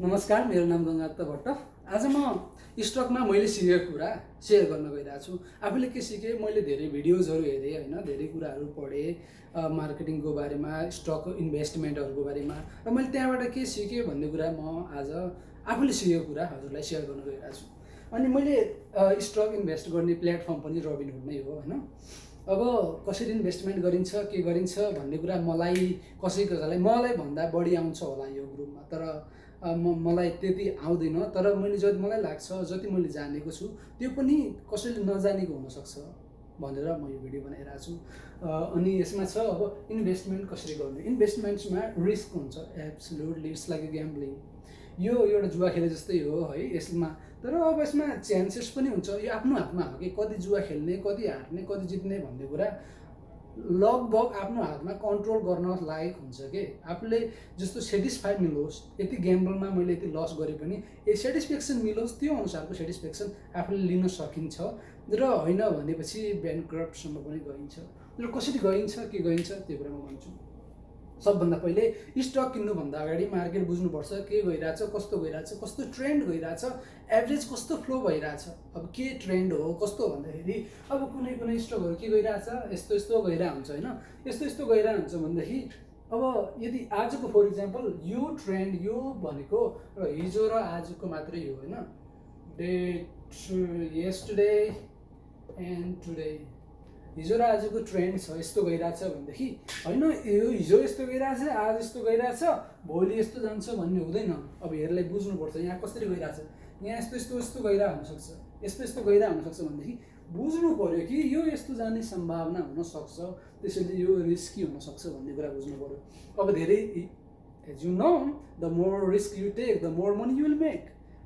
नमस्कार, मेरो नाम गङ्गादत्त भट्ट। आज म स्टकमा मैले सिकेको कुरा सेयर गर्न गइरहेको छु। आफूले के सिकेँ, मैले धेरै भिडियोजहरू हेरेँ होइन, धेरै कुराहरू पढेँ मार्केटिङको बारेमा, स्टक इन्भेस्टमेन्टहरूको बारेमा, र मैले त्यहाँबाट के सिकेँ भन्ने कुरा म आज आफूले सिकेको कुरा हजुरलाई सेयर गर्न गइरहेको छु। अनि मैले स्टक इन्भेस्ट गर्ने प्लेटफर्म पनि Robinhood नै हो होइन। अब कसरी इन्भेस्टमेन्ट गरिन्छ, के गरिन्छ भन्ने कुरा मलाई कसैलाई मलाई भन्दा बढी आउँछ होला यो ग्रुपमा, तर मलाई त्यति आउँदैन। तर मैले जति मलाई लाग्छ, जति मैले जानेको छु त्यो पनि कसैले नजानेको हुनसक्छ भनेर म यो भिडियो बनाइरहेको छु। अनि यसमा छ अब इन्भेस्टमेन्ट कसरी गर्ने। इन्भेस्टमेन्ट्समा रिस्क हुन्छ, absolutely it's like a gambling. यो एउटा जुवा खेले जस्तै हो है यसमा। तर अब यसमा चान्सेस पनि हुन्छ, यो आफ्नो हातमा हो कि कति जुवा खेल्ने, कति हार्ने, कति जित्ने भन्ने कुरा लगभग आफ्नो हातमा कन्ट्रोल गर्न लायक हुन्छ कि आफूले जस्तो सेटिस्फाइड मिलोस्। यति ग्याम्बलमा मैले यति लस गरे पनि सेटिस्फ्याक्सन मिलोस्, त्यो अनुसारको सेटिस्फ्याक्सन आफूले लिन सकिन्छ। र होइन भनेपछि ब्याङ्क्रप्टसम्म पनि गइन्छ। र कसरी गइन्छ, के गइन्छ त्यो कुरा म भन्छु। सबभन्दा पहिले स्टक किन्नुभन्दा अगाडि मार्केट बुझ्नुपर्छ, के गइरहेछ, कस्तो गइरहेछ, कस्तो ट्रेन्ड गइरहेछ, एभरेज कस्तो फ्लो भइरहेछ। अब के ट्रेन्ड हो कस्तो भन्दाखेरि अब कुनै कुनै स्टकहरू के गइरहेछ, यस्तो यस्तो गइरहेको हुन्छ होइन। यस्तो यस्तो गइरहेको हुन्छ भनेदेखि अब यदि आजको फर इक्जाम्पल यो ट्रेन्ड, यो भनेको र हिजो र आजको मात्रै हो होइन, डेट यस्टरडे एन्ड टुडे, हिजो र आजको ट्रेन्ड छ यस्तो गइरहेछ भनेदेखि होइन यो हिजो यस्तो गइरहेछ, आज यस्तो गइरहेछ, भोलि यस्तो जान्छ भन्ने हुँदैन। अब हेरलाई बुझ्नुपर्छ यहाँ कसरी गइरहेछ, यहाँ यस्तो यस्तो यस्तो गइरहेको हुनसक्छ, यस्तो यस्तो गइरहेको हुनसक्छ भनेदेखि बुझ्नु पऱ्यो कि यो यस्तो जाने सम्भावना हुनसक्छ, त्यसैले यो रिस्की हुनसक्छ भन्ने कुरा बुझ्नु पऱ्यो। अब धेरै as you know, the more risk you take the more money you will make,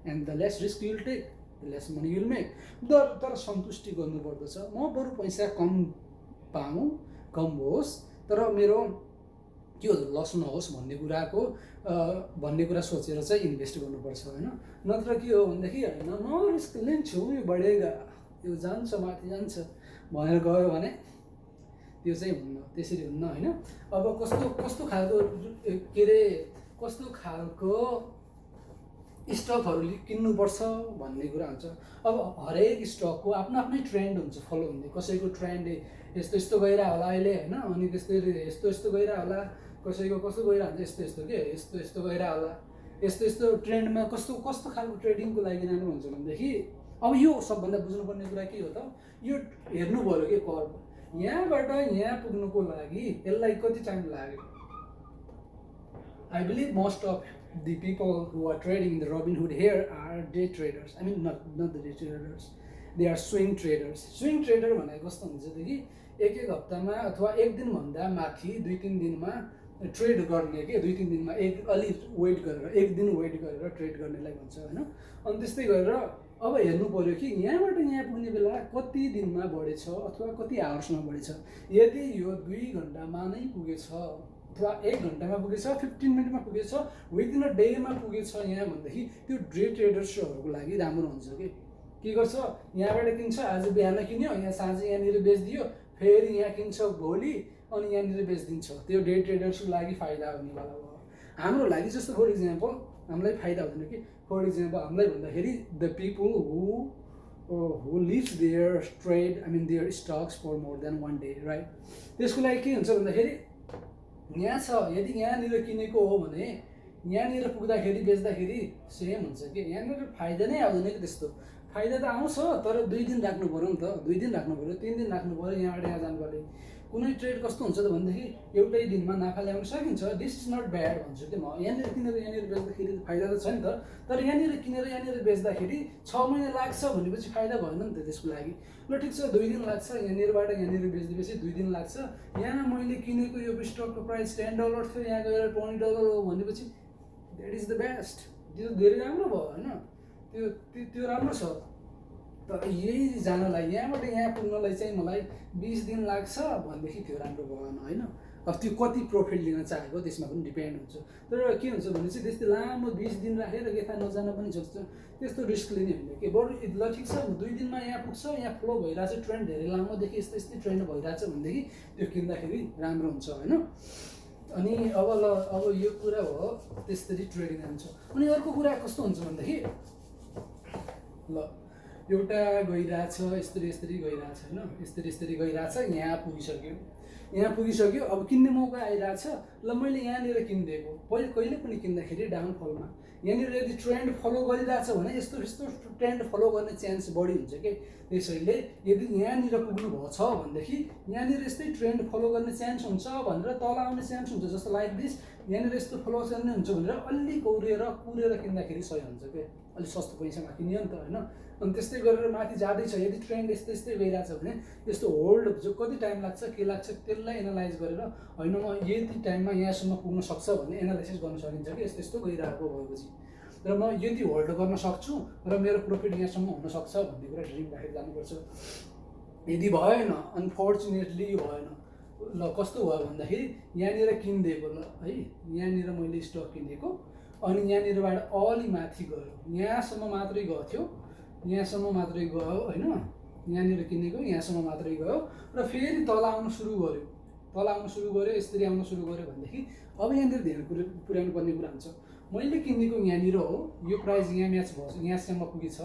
and the less risk you will take less money you'll make. तर सन्तुष्टि गर्नुपर्दछ, म बरु पैसा कम पाऊँ, कम होस्, तर मेरो के हो लस नहोस् भन्ने कुरा सोचेर चाहिँ इन्भेस्ट गर्नुपर्छ होइन। नत्र के हो भनेदेखि होइन म रिस्क लिन्छु, यो बढेगा, यो जान्छ माथि जान्छ भनेर गयो भने त्यो चाहिँ हुन्न, त्यसरी हुन्न होइन। अब कस्तो कस्तो खालको के अरे कस्तो खालको स्टकहरू किन्नुपर्छ भन्ने कुरा हुन्छ। अब हरेक स्टकको आफ्नो आफ्नै ट्रेन्ड हुन्छ फलो हुने। कसैको ट्रेन्ड यस्तो यस्तो गइरह होला अहिले होइन, अनि त्यस्तै यस्तो यस्तो गइरह होला, कसैको कस्तो गइरह हुन्छ यस्तो यस्तो के यस्तो यस्तो गइरह होला। यस्तो यस्तो ट्रेन्डमा कस्तो कस्तो खालको ट्रेडिङको लागि राम्रो हुन्छ भनेदेखि अब यो सबभन्दा बुझ्नुपर्ने कुरा के हो त, यो हेर्नु पऱ्यो कि कर्भ यहाँबाट यहाँ पुग्नुको लागि यसलाई कति टाइम लाग्यो। I believe most of the people who are trading in the Robinhood here are day traders. I mean, not the day traders. They are swing traders. Swing trader भनेको कस्तो हुन्छ कि एक हप्तामा अथवा एक दिनभन्दा माथि 2-3 दिनमा ट्रेड गर्ने के 2-3 दिनमा अलि वेट गरेर एक दिन वेट गरेर ट्रेड गर्नेलाई भन्छ होइन। अनि त्यस्तै गरेर अब हेर्नु पऱ्यो कि यहाँबाट यहाँ पुग्ने बेला कति दिनमा बढेछ अथवा कति आवर्समा बढेछ। यदि यो 2 घन्टामा नै पुगेछ अथवा 1 घन्टामा पुगेछ, 15 मिनटमा पुगेछ, विदिन अ डेमा पुगेछ यहाँ भनेदेखि त्यो डे ट्रेडर्सहरूको लागि राम्रो हुन्छ कि के गर्छ, यहाँबाट किन्छ, आज बिहान किन्यो, यहाँ साँझ यहाँनिर बेचिदियो, फेरि यहाँ किन्छ भोलि, अनि यहाँनिर बेचिदिन्छ। त्यो डे ट्रेडर्सको लागि फाइदा हुनेवाला हो। हाम्रो लागि जस्तो फर इक्जाम्पल हामीलाई फाइदा हुँदैन कि, फर इक्जाम्पल हामीलाई भन्दाखेरि the people who lives there trade, I mean their stocks for more than 1 day, right. त्यसको लागि के हुन्छ भन्दाखेरि यहाँ छ, यदि यहाँनिर किनेको हो भने यहाँनिर पुग्दाखेरि बेच्दाखेरि सेम हुन्छ कि, यहाँनिर फाइदा नै आउँदैन कि। त्यस्तो फाइदा त आउँछ तर 2 दिन राख्नु पऱ्यो नि त, 2 दिन राख्नु पऱ्यो, 3 दिन राख्नु पऱ्यो, यहाँबाट यहाँ जानु पऱ्यो। कुनै ट्रेड कस्तो हुन्छ त भनेदेखि एउटै दिनमा नाफा ल्याउन सकिन्छ, दिस इज नट ब्याड भन्छु कि म। यहाँनिर किनेर यहाँनिर बेच्दाखेरि फाइदा त छ नि त, तर यहाँनिर किनेर यहाँनिर बेच्दाखेरि 6 महिना लाग्छ भनेपछि फाइदा भएन नि त त्यसको लागि। ल ठिक छ 2 दिन लाग्छ, यहाँनिरबाट यहाँनिर बेच्दैपछि 2 दिन लाग्छ। यहाँ मैले किनेको यो स्टकको प्राइस $10 थियो, यहाँ गएर $20 हो भनेपछि द्याट इज द बेस्ट। त्यो धेरै राम्रो भयो होइन, त्यो राम्रो छ। तर यही जानलाई यहाँबाट यहाँ पुग्नलाई चाहिँ मलाई 20 दिन लाग्छ भनेदेखि त्यो राम्रो भएन होइन। अब त्यो कति प्रफिट लिन चाहेको त्यसमा पनि डिपेन्ड हुन्छ। तर के हुन्छ भने चाहिँ त्यस्तै लामो 20 दिन राखेर यता नजान पनि सक्छ, त्यस्तो रिस्क लिने होइन कि। बरु ल ठिक छ 2 दिनमा यहाँ पुग्छ, यहाँ फ्लो भइरहेछ, ट्रेन्ड धेरै लामोदेखि यस्तै ट्रेन्ड भइरहेछ भनेदेखि त्यो किन्दाखेरि राम्रो हुन्छ होइन। अनि अब ल अब यो कुरा हो त्यसरी ट्रेडिङ जान्छ। अनि अर्को कुरा कस्तो हुन्छ भन्दाखेरि ल एउटा गइरहेछ यस्तरी गइरहेछ होइन, यस्तरी गइरहेछ, यहाँ पुगिसक्यो। अब किन्ने मौका आइरहेछ, ल मैले यहाँनिर किनिदिएको। कहिले पनि किन्दाखेरि डाउनफलमा यहाँनिर यदि ट्रेन्ड फलो गरिरहेछ भने यस्तो ट्रेन्ड फलो गर्ने चान्स बढी हुन्छ कि। त्यसैले यदि यहाँनिर पुग्नु भएको छ भनेदेखि यहाँनिर यस्तै ट्रेन्ड फलो गर्ने चान्स हुन्छ भनेर तल आउने चान्स हुन्छ, जस्तो लाइक दिस यहाँनिर यस्तो फलो गर्ने हुन्छ भनेर अलि कुरेर किन्दाखेरि सही हुन्छ क्या, अलिक सस्तो पैसामा किनियो नि त होइन। अनि त्यस्तै गरेर माथि जाँदैछ, यदि ट्रेन्ड यस्तै गइरहेछ भने यस्तो होल्ड जो कति टाइम लाग्छ के लाग्छ त्यसलाई एनालाइज गरेर होइन म यति टाइममा यहाँसम्म पुग्न सक्छ भन्ने एनालाइसिस गर्न सकिन्छ कि यस्तो गइरहेको भएपछि, र म यति होल्ड गर्न सक्छु र मेरो प्रफिट यहाँसम्म हुनसक्छ भन्ने कुरा ड्रिम राखेर जानुपर्छ। यदि भएन अनफर्चुनेटली भएन, ल कस्तो भयो भन्दाखेरि यहाँनिर किनिदिएको ल है, यहाँनिर मैले स्टक किनेको अनि यहाँनिरबाट अलि माथि गयो, यहाँसम्म मात्रै गएको थियो, यहाँसम्म मात्रै गयो होइन, यहाँनिर किनेको यहाँसम्म मात्रै गयो र फेरि तल आउनु सुरु गर्यो यसरी आउनु सुरु गर्यो भनेदेखि अब यहाँनिर ध्यान पुर्याउनु पर्ने कुरा हुन्छ। मैले किनेको यहाँनिर हो, यो प्राइस यहाँ म्याच भयो, यहाँसम्म पुगेछ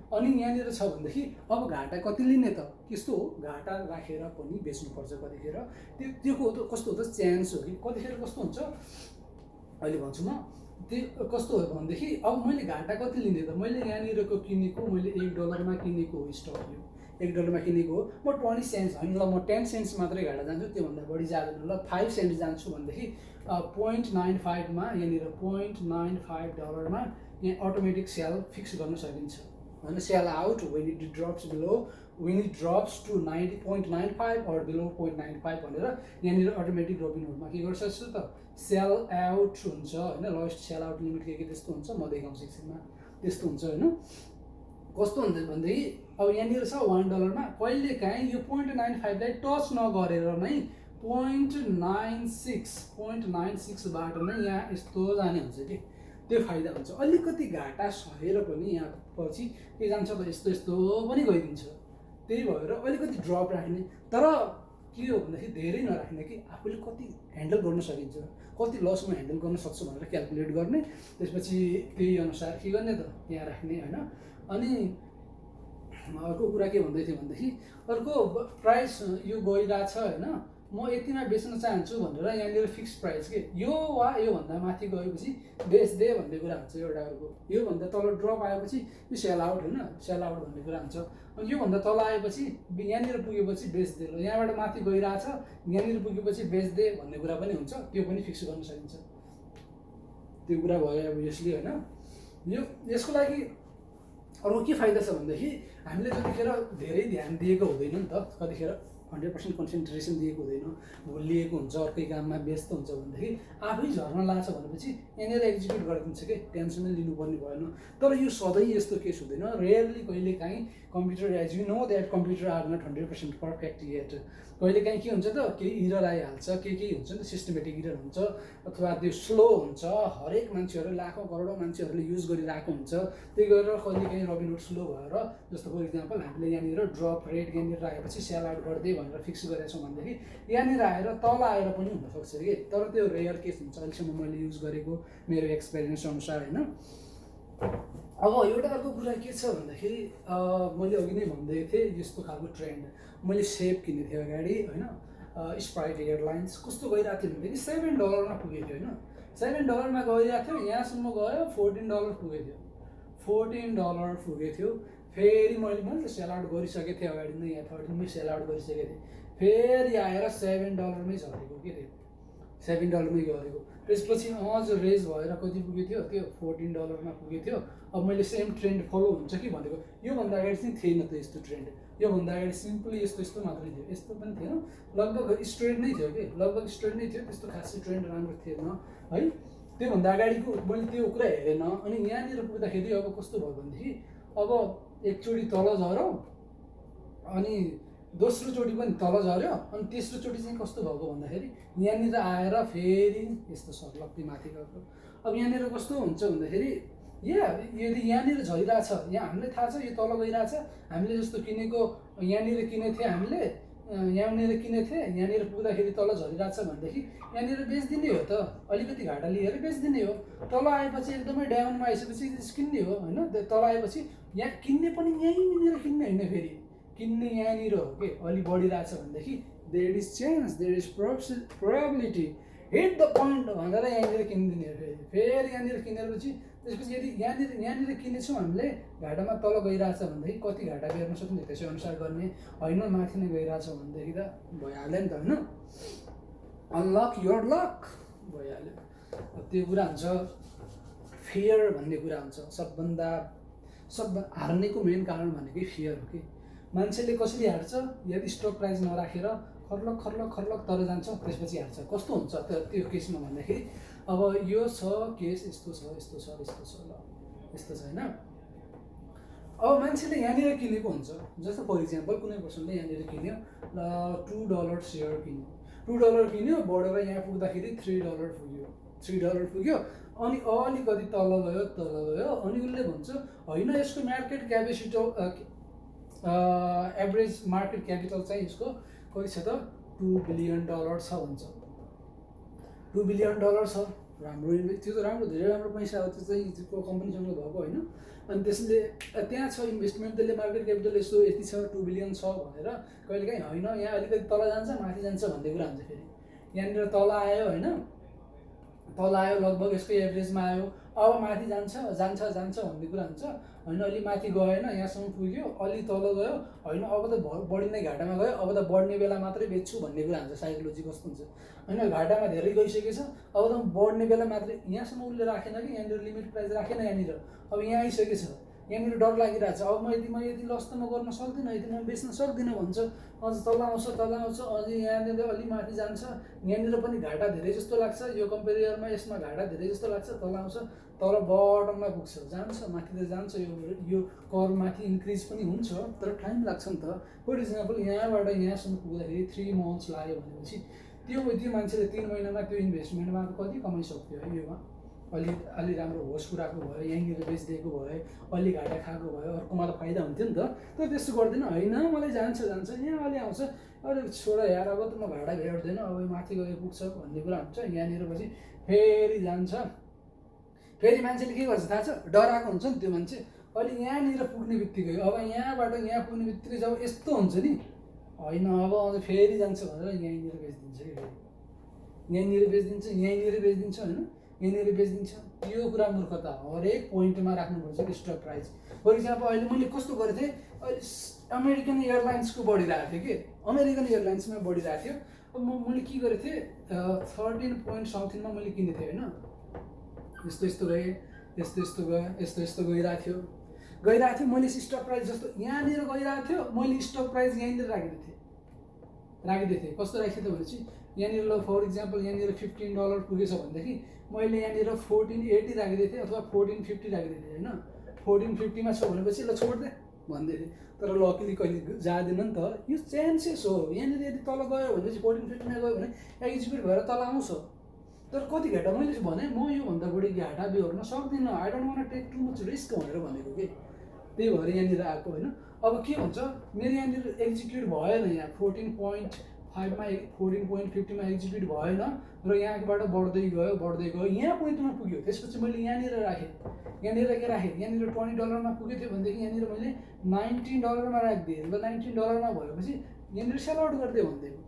अनि यहाँनिर छ भनेदेखि अब घाटा कति लिने त, त्यस्तो हो घाटा राखेर पनि बेच्नुपर्छ कतिखेर। त्यो कस्तो हुन्छ चान्स हो कि कतिखेर कस्तो हुन्छ अहिले भन्छु म, त्यो कस्तो हो भनेदेखि अब मैले घाटा कति लिने त, मैले यहाँनिरको किनेको मैले $1 किनेको हो स्टक, यो $1 किनेको हो, म 20 सेन्ट्स होइन ल म 10 सेन्ट्स मात्रै घाटा जान्छु, त्योभन्दा बढी जाँदैन ल 5 सेन्ट जान्छु भनेदेखि 0.95 मा यहाँनिर $0.95 मा यहाँ अटोमेटिक सेल फिक्स गर्न सकिन्छ होइन, sell out when it drops to 90.95 or below 0.95 भनेर यहाँनिर अटोमेटिक रोबिनहुडमा के गर्छ जस्तो त सेल आउट हुन्छ होइन, लोएस्ट सेल आउट लिमिट के त्यस्तो हुन्छ, म देखाउँछु एकछिनमा त्यस्तो हुन्छ होइन। कस्तो हुन्छ भनेदेखि अब यहाँनिर छ $1 मा कहिले काहीँ यो 0.95 लाई टच नगरेर नै 0.96 बाट नै यहाँ यस्तो जाने हुन्छ कि, त्यो फाइदा हुन्छ। अलिकति घाटा सहेर पनि यहाँ पछि के जान्छ त यस्तो पनि गइदिन्छ, त्यही भएर अलिकति ड्रप राख्ने, तर के हो भन्दाखेरि धेरै नराख्ने कि आफूले कति ह्यान्डल गर्न सकिन्छ, कति लस म ह्यान्डल गर्न सक्छु भनेर क्यालकुलेट गर्ने, त्यसपछि त्यही अनुसार के गर्ने त यहाँ राख्ने होइन। अनि अर्को कुरा के भन्दै थियो भनेदेखि अर्को प्राइस यो गइरहेछ होइन, म यतिमा बेच्न चाहन्छु भनेर यहाँनिर फिक्स प्राइस के यो वा योभन्दा माथि गएपछि बेच्दे भन्ने कुरा हुन्छ एउटा, अर्को योभन्दा तल ड्रप आएपछि यो सेल आउट होइन, सेल आउट भन्ने कुरा हुन्छ। अनि योभन्दा तल आएपछि यहाँनिर पुगेपछि बेच्दे, ल यहाँबाट माथि गइरहेछ यहाँनिर पुगेपछि बेच्दे भन्ने कुरा पनि हुन्छ, त्यो पनि फिक्स गर्न सकिन्छ, त्यो कुरा भयो अब यसले होइन। यसको लागि अरू के फाइदा छ भनेदेखि हामीले जतिखेर धेरै ध्यान दिएको हुँदैन नि त, कतिखेर 100% कन्सन्ट्रेसन दिएको हुँदैन, भुलिएको हुन्छ, अर्कै काममा व्यस्त हुन्छ भनेदेखि आफै झर्न लाग्छ भनेपछि यहाँनिर एक्जिक्युट गरिदिन्छ कि, टेन्सनै लिनुपर्ने भएन। तर यो सधैँ यस्तो केस हुँदैन, रेयरली कहिले काहीँ computer as you know that computer are not 100% perfect yet, कहिले काहीँ के हुन्छ त केही इरर आइहाल्छ, केही हुन्छ नि त सिस्टमेटिक इरर हुन्छ अथवा त्यो स्लो हुन्छ, हरेक मान्छेहरू लाखौँ करोडौँ मान्छेहरूले युज गरिरहेको हुन्छ, त्यही गरेर कहिले काहीँ रबिनहुड स्लो भएर, जस्तो फर इक्जाम्पल हामीले यहाँनिर ड्रप रेट यहाँनिर आएपछि सेल आउट गरिदिए भनेर फिक्स गरेका छौँ भनेदेखि यहाँनिर आएर तल आएर पनि हुनसक्छ कि, तर त्यो रेयर केस हुन्छ अहिलेसम्म मैले युज गरेको मेरो एक्सपिरियन्स अनुसार होइन। अब एउटा अर्को कुरा के छ भन्दाखेरि मैले अघि नै भन्दै थिएँ यस्तो खालको ट्रेन्ड, मैले सेप किनेको थिएँ अगाडि होइन, स्प्राइट एयरलाइन्स कस्तो गइरहेको थियो भनेदेखि $7 मा पुगेको थियो होइन, $7 मा गइरहेको थियो, यहाँसम्म गयो $14 पुगेको थियो, $14 पुगेको थियो, फेरि मैले सेल आउट गरिसकेको थिएँ अगाडि नै, यहाँ 13 मै सेल आउट गरिसकेको थिएँ, फेरि आएर $7 मै झरेको के थियो, $7 मै गरेको, त्यसपछि अझ रेज भएर कति पुगेको थियो, त्यो $14 मा पुगेको थियो। अब मैले सेम ट्रेन्ड फलो हुन्छ कि भनेको, योभन्दा अगाडि चाहिँ थिएन त यस्तो ट्रेन्ड, योभन्दा अगाडि सिम्पली यस्तो मात्रै थियो, यस्तो पनि थिएन, लगभग स्ट्रेट नै थियो कि, लगभग स्ट्रेट नै थियो, त्यस्तो खासै ट्रेन्ड राम्रो थिएन है। त्योभन्दा अगाडिको मैले त्यो कुरा हेरेन, अनि यहाँनिर पुग्दाखेरि अब कस्तो भयो भनेदेखि अब एकचोटि तल झऱ्यो अनि दोस्रोचोटि पनि तल झऱ्यो, अनि तेस्रोचोटि चाहिँ कस्तो भएको भन्दाखेरि यहाँनिर आएर फेरि यस्तो सर्लक्कै माथि गएको। अब यहाँनिर कस्तो हुन्छ भन्दाखेरि यदि यहाँनिर झरिरहेछ, यहाँ हामीलाई थाहा छ यो तल गइरहेछ, हामीले जस्तो किनेको यहाँनिर किनेको थियो हामीले यहाँनिर किनेको थिएँ, यहाँनिर पुग्दाखेरि तल झरिरहेको छ भनेदेखि यहाँनिर बेचिदिने हो त, अलिकति घाटा लिएर बेचिदिने हो। तल आएपछि एकदमै डाउनमा आइसकेपछि किन्ने हो होइन। तल आएपछि यहाँ किन्ने पनि यहीँनिर किन्ने होइन, फेरि किन्ने यहाँनिर हो कि अलि बढिरहेछ भनेदेखि there is chance, there is probability, hit the point भनेर यहाँनिर किनिदिने हो। फेरि यहाँनिर किनेपछि त्यसपछि यदि यहाँनिर किनेछौँ हामीले, घाटामा तल गइरहेछ भनेदेखि कति घाटा बेर्न सक्ने त्यसै अनुसार गर्ने होइन, माथि नै गइरहेछ भनेदेखि त भइहाल्यो नि त होइन। अनलक योर लक भइहाल्यो। त्यो कुरा हुन्छ। फियर भन्ने कुरा हुन्छ। सबभन्दा हार्नेको मेन कारण भनेकै फियर हो कि मान्छेले कसरी हार्छ, यदि स्टक प्राइस नराखेर खर्लक तर जान्छ त्यसपछि हार्छ। कस्तो हुन्छ त्यो केसमा भन्दाखेरि अब यो छ केस, यस्तो छ ल यस्तो छ होइन। अब मान्छेले यहाँनिर किनेको हुन्छ, जस्तो फर इक्जाम्पल कुनै पर्सनले यहाँनिर किन्यो ल $2 सेयर किन्यो, $2 किन्यो, बढेर यहाँ पुग्दाखेरि $3 पुग्यो। अनि अलिकति तल गयो अनि उसले भन्छ होइन यसको market capacity average market capital चाहिँ यसको कति छ त $2 बिलियन छ भन्छ। $2 बिलियन छ, राम्रो त्यो त राम्रो, धेरै राम्रो पैसा हो त्यो चाहिँ कम्पनीसँग भएको होइन। अनि त्यसले त्यहाँ छ इन्भेस्टमेन्ट, त्यसले मार्केट क्यापिटल यस्तो यति छ, $2 बिलियन छ भनेर कहिलेकाहीँ होइन यहाँ अलिकति तल जान्छ माथि जान्छ भन्ने कुरा हुन्छ। फेरि यहाँनिर तल आयो होइन, तल आयो लगभग यसको एभरेजमा आयो, अब माथि जान्छ भन्ने कुरा हुन्छ होइन। अलि माथि गएन, यहाँसम्म पुग्यो, अलि तल गयो होइन, अब त बढी नै घाटामा गयो, अब त बढ्ने बेला मात्रै बेच्छु भन्ने कुरा हुन्छ। साइकोलोजी कस्तो हुन्छ होइन, घाटामा धेरै गइसकेछ, अब त बढ्ने बेला मात्रै, यहाँसम्म उसले राखेन कि यहाँनिर लिमिट प्राइस राखेन यहाँनिर, अब यहाँ आइसकेछ, यहाँनिर डर लागिरहेछ, अब म यति लस त म गर्न सक्दिनँ, यति म बेच्न सक्दिनँ भन्छ। अझ तल आउँछ अझै यहाँनिर अलि माथि जान्छ, यहाँनिर पनि घाटा धेरै जस्तो लाग्छ, यो कम्पेरियरमा यसमा घाटा धेरै जस्तो लाग्छ, तल आउँछ, तल बटममा पुग्छ, जान्छ माथि त जान्छ, यो कर माथि इन्क्रिज पनि हुन्छ तर टाइम लाग्छ नि त। फर इक्जाम्पल यहाँबाट यहाँसम्म पुग्दाखेरि 3 मन्थ्स लाग्यो भनेपछि त्यो मान्छेले 3 महिनामा त्यो इन्भेस्टमेन्टमा कति कमाइसक्यो है। योमा अलि राम्रो होस् कुराको भयो, यहीँनिर बेचिदिएको भयो, अलि घाटा खाएको भयो, अर्कोमा त फाइदा हुन्थ्यो नि त। तर त्यस्तो गर्दैन, होइन मलाई जान्छ यहाँ अलि आउँछ, अरे छोड यार अब त म घाटा भेट्दैन, अब माथि गयो पुग्छ भन्ने कुरा हुन्छ। यहाँनिर पछि फेरि जान्छ, फेरि मान्छेले के गर्छ थाहा छ, डराएको हुन्छ नि त्यो मान्छे। अहिले यहाँनिर पुग्ने बित्तिकै, अब यहाँबाट यहाँ पुग्ने बित्तिकै जब यस्तो हुन्छ नि, होइन अब अझ फेरि जान्छ भनेर यहीँनिर बेचिदिन्छ कि, यहीँनिर बेचिदिन्छ होइन, यहाँनिर बेचिदिन्छ। यो कुरा मूर्खता हो, हरेक पोइन्टमा राख्नुपर्छ कि स्टक प्राइस। फर इक्जाम्पल अहिले मैले कस्तो गरेको थिएँ, अहिले अमेरिकन एयरलाइन्सको बढिरहेको थियो कि, अमेरिकन एयरलाइन्समा बढिरहेको थियो। अब मैले के गरेको थिएँ, 13 पोइन्ट समथिङमा मैले किनेको थिएँ होइन। यस्तो गएँ, यस्तो गइरहेको थियो। मैले स्टक प्राइस जस्तो यहाँनिर गइरहेको थियो, मैले स्टक प्राइस यहाँनिर राखिदिएको थिएँ। कस्तो राखेको थिएँ भनेपछि यहाँनिर ल फर इक्जाम्पल यहाँनिर $15 पुगेछ भनेदेखि मैले यहाँनिर 1480 राखिदिएको थिएँ अथवा 1450 राखिदिएको थिएँ होइन। 1450मा छ भनेपछि ल छोड्दे भन्दै थिएँ, तर लकिली कहिले जाँदैन नि त, यो चान्सेस हो। यहाँनिर यदि तल गयो भनेपछि 1450मा गयो भने एक्जिक्युट भएर तल आउँछ, तर कति घाटा मैले भने म योभन्दा बढी घाटा बेहोर्न सक्दिनँ, I don't want take too much risk भनेर भनेको कि, त्यही भएर यहाँनिर आएको होइन। अब के हुन्छ, मेरो यहाँनिर एक्जिक्युट भएन, यहाँ 14.5मा 14.50मा एक्जिक्युट भएन र यहाँबाट बढ्दै गयो यहाँ पोइन्टमा पुग्यो। त्यसपछि मैले यहाँनिर राखेँ, यहाँनिर $20मा पुगेको थियो भनेदेखि यहाँनिर मैले $19मा राखिदिएँ। ल $19मा भएपछि यहाँनिर सेल आउट गरिदिएँ भनिदिएको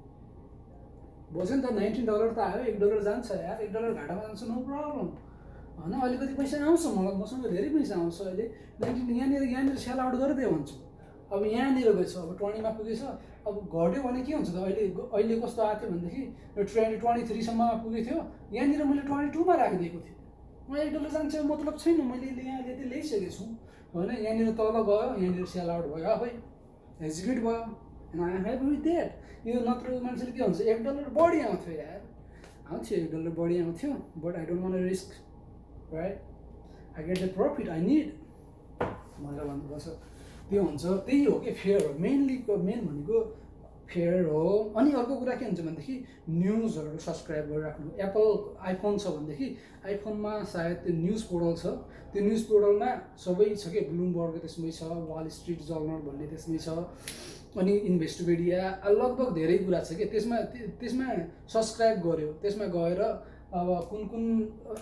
बस्यो नि त। $19 त आयो, $1 जान्छ यार, $1 घाटामा जान्छ, नो प्रब्लम होइन, अलिकति पैसा आउँछ मलाई, मसँग धेरै पैसा आउँछ अहिले। 19 यहाँनिर सेल आउट गरिदिएँ भन्छु। अब यहाँनिर गएछ, अब 20मा पुगेछ, अब घट्यो भने के हुन्छ त, अहिले कस्तो आएको थियो भनेदेखि यो ट्रेन्ड 23सम्ममा पुगेको थियो, यहाँनिर मैले 22मा राखिदिएको थिएँ। म $1 जान्छ मतलब छैन, मैले यहाँ यति ल्याइसकेको छु होइन। यहाँनिर तल गयो, यहाँनिर सेल आउट भयो, अब एक्जिक्युट भयो, and I am happy with that. यो नत्र मान्छेले के भन्छ, $1 बढी आउँथ्यो यार, आउँथ्यो $1 बढी आउँथ्यो, but I don't want risk, right, I get the profit I need भनेर भन्नुपर्छ। त्यो हुन्छ, त्यही हो कि फेयर हो, मेन भनेको फेयर हो। अनि अर्को कुरा के हुन्छ भनेदेखि न्युजहरू सब्सक्राइब गरेर राख्नु। एप्पल आइफोन छ भनेदेखि आइफोनमा सायद त्यो न्युज पोर्टल छ, त्यो न्युज पोर्टलमा सबै छ कि, ब्लुमबर्ग त्यसमै छ, वाल स्ट्रिट जर्नल भन्ने त्यसमै छ, अनि इन्भेस्टोपेडिया लगभग धेरै कुरा छ कि त्यसमा सब्सक्राइब गर्यो, त्यसमा गएर अब कुन कुन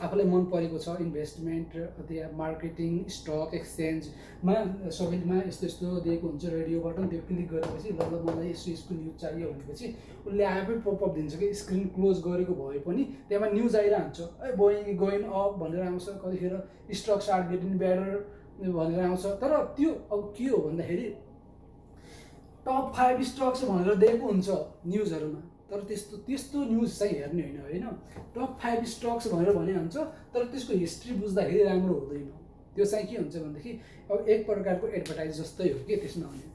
आफूलाई मन परेको छ इन्भेस्टमेन्ट त्यहाँ मार्केटिङ स्टक एक्सचेन्जमा सबैमा यस्तो यस्तो दिएको हुन्छ, रेडियो बटन त्यो क्लिक गरेपछि ल मलाई यस्तो न्युज चाहियो भनेपछि उसले आफै पपअप दिन्छ कि स्क्रिन क्लोज गरेको भए पनि त्यहाँ न्युज आइरहन्छ, गोइङ अप भनेर आउँछ, कतिखेर स्टक स्टार्ट गेटिङ बेटर भनेर आउँछ। तर त्यो अब के हो भन्दाखेरि टप 5 स्टक्स भनेर दिएको हुन्छ न्युजहरूमा, तर त्यस्तो न्युज चाहिँ हेर्ने होइन टप 5 स्टक्स भनेर भने हुन्छ, तर त्यसको हिस्ट्री बुझ्दाखेरि राम्रो हुँदैन। त्यो चाहिँ के हुन्छ भनेदेखि अब एक प्रकारको एडभर्टाइज जस्तै हो कि त्यसमा हुने,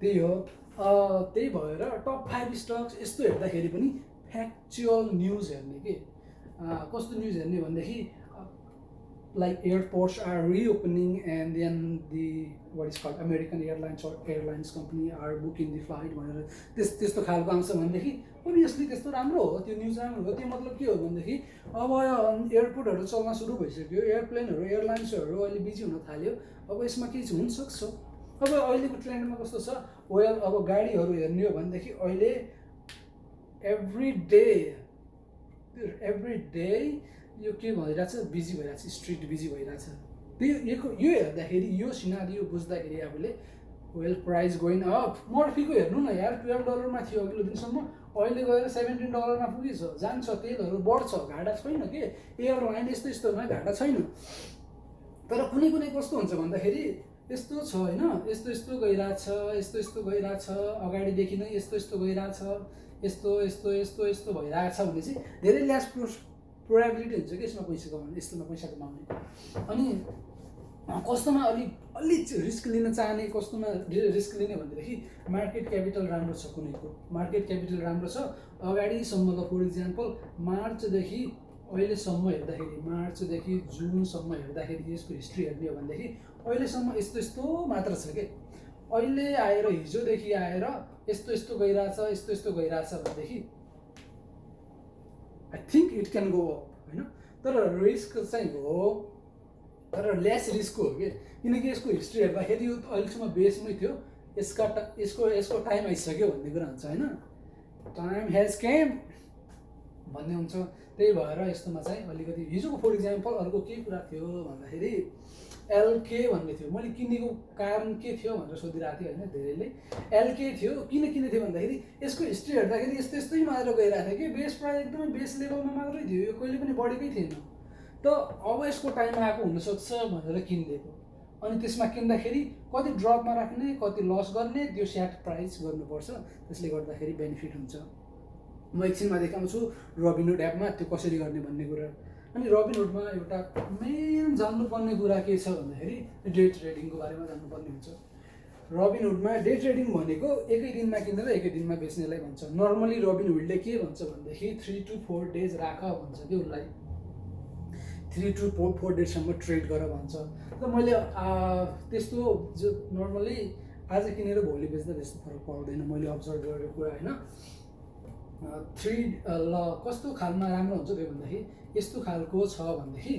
त्यही हो। त्यही भएर टप 5 स्टक्स यस्तो हेर्दाखेरि पनि फ्याक्चुअल न्युज हेर्ने कि कस्तो न्युज हेर्ने भनेदेखि like airports are reopening and then the what is called American Airlines or airlines company are booking the flight भनेर त्यस्तो खालको आउँछ भनेदेखि अभियसली त्यस्तो राम्रो हो, त्यो न्युज राम्रो हो। त्यो मतलब के हो भनेदेखि अब एयरपोर्टहरू चल्न सुरु भइसक्यो, एयरप्लेनहरू एयरलाइन्सहरू अहिले बिजी हुन थाल्यो, अब यसमा केही हुनसक्छ। अब अहिलेको ट्रेन्डमा कस्तो छ, वेल अब गाडीहरू हेर्ने हो भनेदेखि अहिले एभ्री डे यो के भइरहेछ, बिजी भइरहेछ, स्ट्रिट बिजी भइरहेछ। त्यो यो हेर्दाखेरि यो सिनारियो बुझ्दाखेरि आफूले वेल प्राइस गोइङ अप। मर्फीको हेर्नु न यार, $12 थियो अघिल्लो दिनसम्म, अहिले गएर $17 पुगिछ, जान्छ, तेलहरू बढ्छ, घाटा छैन के, एयरलाइन यस्तोमा घाटा छैन। तर कुनै कस्तो हुन्छ भन्दाखेरि यस्तो छ होइन, यस्तो गइरहेछ, गइरहेछ, अगाडिदेखि नै यस्तो गइरहेछ, यस्तो भइरहेछ भने चाहिँ धेरै ल्यास प्रोबेबिलिटी हुन्छ कि यसमा पैसा कमाउने, यस्तोमा पैसा कमाउने। अनि कस्तोमा अलि रिस्क लिन चाहने, कस्तोमा रिस्क लिने भनेदेखि मार्केट क्यापिटल राम्रो छ, कुनैको मार्केट क्यापिटल राम्रो छ अगाडिसम्म, ल फर इक्जाम्पल मार्चदेखि अहिलेसम्म हेर्दाखेरि, मार्चदेखि जुनसम्म हेर्दाखेरि यसको हिस्ट्री हेर्ने हो भनेदेखि अहिलेसम्म यस्तो मात्र छ कि अहिले आएर हिजोदेखि आएर यस्तो गइरहेछ, यस्तो गइरहेछ भनेदेखि I think it can go up होइन। तर रिस्क चाहिँ हो, तर लेस रिस्कको हो कि, किनकि यसको हिस्ट्री हेर्दाखेरि यो अहिलेसम्म बेसमै थियो, यसको टाइम आइसक्यो भन्ने कुरा हुन्छ होइन, टाइम हेज केम भन्ने हुन्छ। त्यही भएर यस्तोमा चाहिँ अलिकति हिजोको फर इक्जाम्पल अर्को के कुरा थियो भन्दाखेरि एलके भन्ने थियो, मैले किनेको कारण के थियो भनेर सोधिरहेको थिएँ होइन धेरैले। एलके थियो, किन थियो भन्दाखेरि यसको हिस्ट्री हेर्दाखेरि यस्तै मात्र गइरहेको थियो कि बेस प्राइस एकदमै बेस लेभलमा मात्रै थियो, यो कहिले पनि बढेकै थिएन। त अब यसको टाइम आएको हुनसक्छ भनेर किनिदिएको, अनि त्यसमा किन्दाखेरि कति ड्रपमा राख्ने, कति लस गर्ने, त्यो सेट प्राइस गर्नुपर्छ, त्यसले गर्दाखेरि बेनिफिट हुन्छ। म एकछिनमा देखाउँछु रबिनहुड एपमा त्यो कसरी गर्ने भन्ने कुरा। अनि रबिनहुडमा एउटा मेन जान्नुपर्ने कुरा के छ भन्दाखेरि डे ट्रेडिङको बारेमा जान्नुपर्ने हुन्छ। रबिनहुडमा डे ट्रेडिङ भनेको एकै दिनमा किनेर एकै दिनमा बेच्नेलाई भन्छ। नर्मली रबिनहुडले के भन्छ भनेदेखि 3 to 4 डेज राख भन्छ कि उसलाई, 3 to 4 डेजसम्म ट्रेड गर भन्छ। त मैले त्यस्तो जो नर्मली आज किनेर भोलि बेच्दा त्यस्तो फरक पर्दैन, मैले अब्जर्भ गरेको कुरा होइन। कस्तो खालमा राम्रो हुन्छ त्यो भन्दाखेरि यस्तो खालको छ भनेदेखि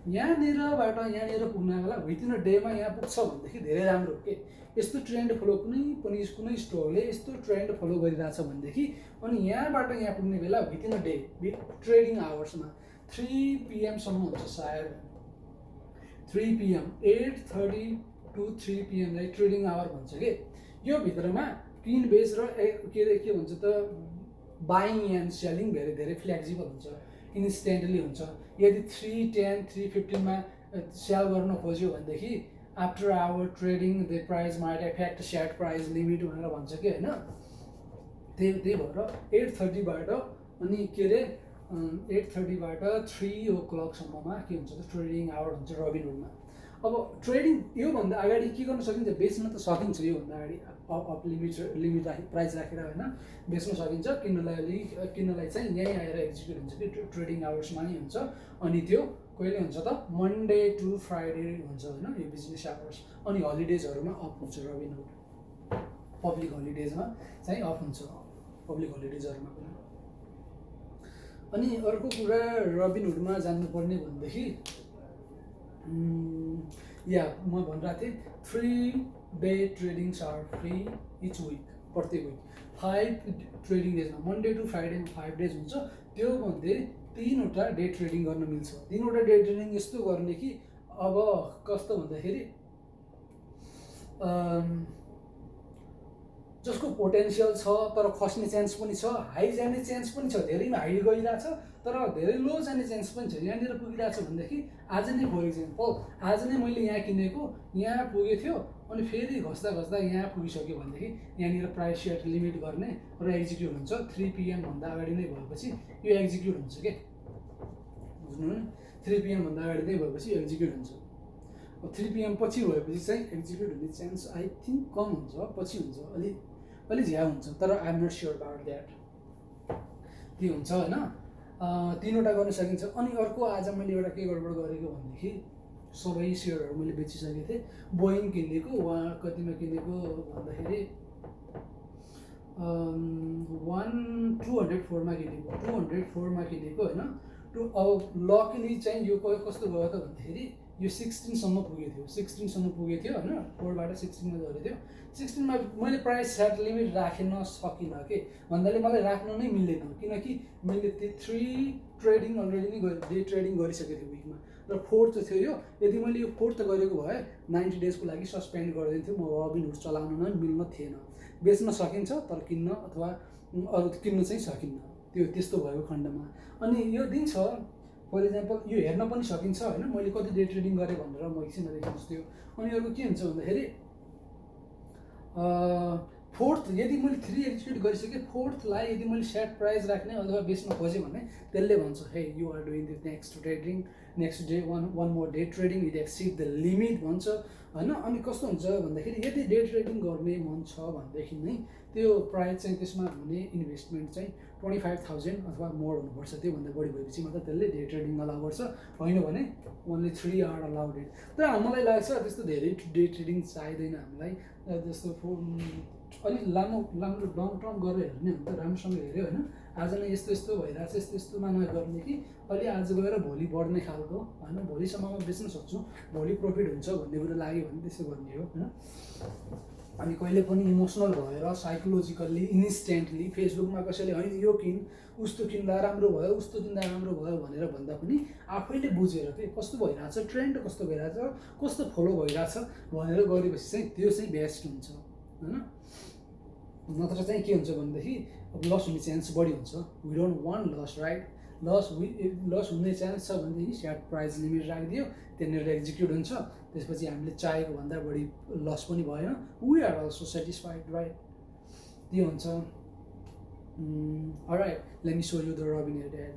यहाँनिरबाट यहाँनिर पुग्नको लागि विदिन अ डेमा यहाँ पुग्छ भनेदेखि धेरै राम्रो हो कि। यस्तो ट्रेन्ड फलो कुनै स्टोरले यस्तो ट्रेन्ड फलो गरिरहेछ भनेदेखि अनि यहाँबाट यहाँ पुग्ने बेला विदिन अ डे ट्रेडिङ आवर्समा 3 PM हुन्छ सायद, 3 PM 8:30 to 3 PM trading our भन्छ कि। यो भित्रमा किन बेच र के भन्छ त बाइङ एन्ड सेलिङ धेरै फ्लेक्सिबल हुन्छ, इन्स्टेन्टली हुन्छ। यदि 3:10 3:15 सेल गर्न खोज्यो भनेदेखि after hour trading the price might affect set price limit भनेर भन्छ कि होइन। त्यही भएर 8:30बाट अनि के अरे 8:30बाट 3 o'clockसम्ममा के हुन्छ त ट्रेडिङ आवर हुन्छ रबिनहुडमा। अब ट्रेडिङ योभन्दा अगाडि के गर्न सकिन्छ, बेच्न त सकिन्छ, योभन्दा अगाडि अप लिमिट प्राइस राखेर होइन बेच्न सकिन्छ। किन्नलाई चाहिँ यहीँ आएर एक्जिक्युट हुन्छ कि ट्रेडिङ आवर्समा नै हुन्छ। अनि त्यो कहिले हुन्छ त मन्डे टु फ्राइडे हुन्छ होइन, यो बिजनेस आवर्स। अनि हलिडेजहरूमा अफ हुन्छ रबिनहुड, पब्लिक हलिडेजमा चाहिँ अफ हुन्छ, पब्लिक हलिडेजहरूमा पनि। अनि अर्को कुरा रबिनहुडमा जान्नुपर्ने भनेदेखि या म भनिरहेको थिएँ 3 day tradings are free each week, प्रत्येक विक 5 ट्रेडिङ डेजमा, मन्डे टु फ्राइडेमा 5 डेज हुन्छ। त्यो मध्ये 3वटा डे ट्रेडिङ गर्न मिल्छ। 3वटा डे ट्रेडिङ यस्तो गर्ने कि अब कस्तो भन्दाखेरि जसको पोटेन्सियल छ तर खस्ने चान्स पनि छ, हाई जाने चान्स पनि छ, धेरैमा हाई गइरहेछ तर धेरै लो जाने चान्स पनि छ। यहाँनिर पुगिरहेछ भनेदेखि आज नै फर इक्जाम्पल आज नै मैले यहाँ किनेको यहाँ पुगेको थियो अनि फेरि घस्दा घस्दा यहाँ पुगिसक्यो भनेदेखि यहाँनिर प्राइस सेट लिमिट गर्ने र एक्जिक्युट हुन्छ। 3 PM भन्दा अगाडि नै भएपछि यो एक्जिक्युट हुन्छ के, बुझ्नु न? 3 PM भन्दा अगाडि नै भएपछि यो एक्जिक्युट हुन्छ। 3 PM पछि भएपछि चाहिँ एक्जिक्युट हुने चान्स आई थिङ्क कम हुन्छ, पछि हुन्छ, अलि झ्या हुन्छ, तर I am not sure about that. के हुन्छ होइन, 3वटा गर्न सकिन्छ। अनि अर्को आज मैले एउटा के गडबड गरेको भनेदेखि सबै सेयरहरू मैले बेचिसकेको थिएँ। बोइङ किनेको उहाँ कतिमा किनेको भन्दाखेरि 204मा किनेको, 204मा किनेको होइन। अब लकली चाहिँ यो कस्तो गयो त भन्दाखेरि यो 16सम्म पुगेको थियो, 16सम्म पुगेको थियो होइन। 4बाट 16मा झरेको थियो। 16मा मैले प्राइस सेट लिमिट राख्न सकिनँ के भन्नाले मलाई राख्न नै मिल्दैन, किनकि मैले त्यो 3 ट्रेडिङ अलरेडी नै डे ट्रेडिङ गरिसकेको थिएँ विकमा र 4th थियो यो। यदि मैले यो 4th गरेको भए 90 डेजको लागि सस्पेन्ड गरिदिन्थ्यो, म रबिनहुड चलाउन नै मिल्न थिएन। बेच्न सकिन्छ तर किन्न अथवा अरू किन्न चाहिँ सकिन्न, त्यो त्यस्तो भएको खण्डमा। अनि यो दिन छ फर इक्जाम्पल यो हेर्न पनि सकिन्छ होइन, मैले कति डे ट्रेडिङ गरेँ भनेर म एकछिनमा देखाउँछु त्यो। अनि अर्को के हुन्छ भन्दाखेरि 4th यदि मैले 3 एक्जिक्युट गरिसकेँ, 4थलाई यदि मैले सेट प्राइस राख्ने अथवा बेच्न खोजेँ भने त्यसले भन्छ hey you are doing the next trading, next day one more day trading, it exceed the limit भन्छ होइन। अनि कस्तो हुन्छ भन्दाखेरि यदि डे ट्रेडिङ गर्ने मन छ भनेदेखि नै त्यो प्राइस चाहिँ त्यसमा हुने इन्भेस्टमेन्ट चाहिँ 25,000 अथवा मोर हुनुपर्छ। त्योभन्दा बढी भएपछि मात्र त्यसले डे ट्रेडिङ अलाउ गर्छ, होइन भने ओन्ली 3 आवर अलाउड इट। तर मलाई लाग्छ त्यस्तो धेरै डे ट्रेडिङ चाहिँदैन हामीलाई। जस्तो अलिक लामो लङ टर्म गरेर हेर्ने हो भने त राम्रोसँग हेऱ्यो होइन, आज नै यस्तो यस्तो भइरहेछ यस्तो यस्तोमा नगर्ने कि अलि आज गएर भोलि बढ्ने खालको होइन, भोलिसम्ममा बेच्न सक्छु, भोलि प्रफिट हुन्छ भन्ने कुरो लाग्यो भने त्यसो गर्ने हो होइन। अनि कहिले पनि इमोसनल भएर साइकोलोजिकल्ली इन्स्ट्यान्टली फेसबुकमा कसैले होइन यो किन उस्तो किन्दा राम्रो भयो उस्तो किन्दा राम्रो भयो भनेर भन्दा पनि आफैले बुझेर के कस्तो भइरहेछ, ट्रेन्ड कस्तो भइरहेछ, कस्तो फलो भइरहेछ भनेर गरेपछि चाहिँ त्यो चाहिँ बेस्ट हुन्छ होइन। नत्र चाहिँ के हुन्छ भनेदेखि अब लस हुने चान्स बढी हुन्छ। We don't want loss right. Loss हुने चान्स छ भनेदेखि सेट प्राइस लिमिट राखिदियो, त्यहाँनिर एक्जिक्युट हुन्छ, त्यसपछि हामीले चाहेको भन्दा बढी लस पनि भएन, we are also satisfied right. त्यो हुन्छ। Alright, let me show you the Robinhood add.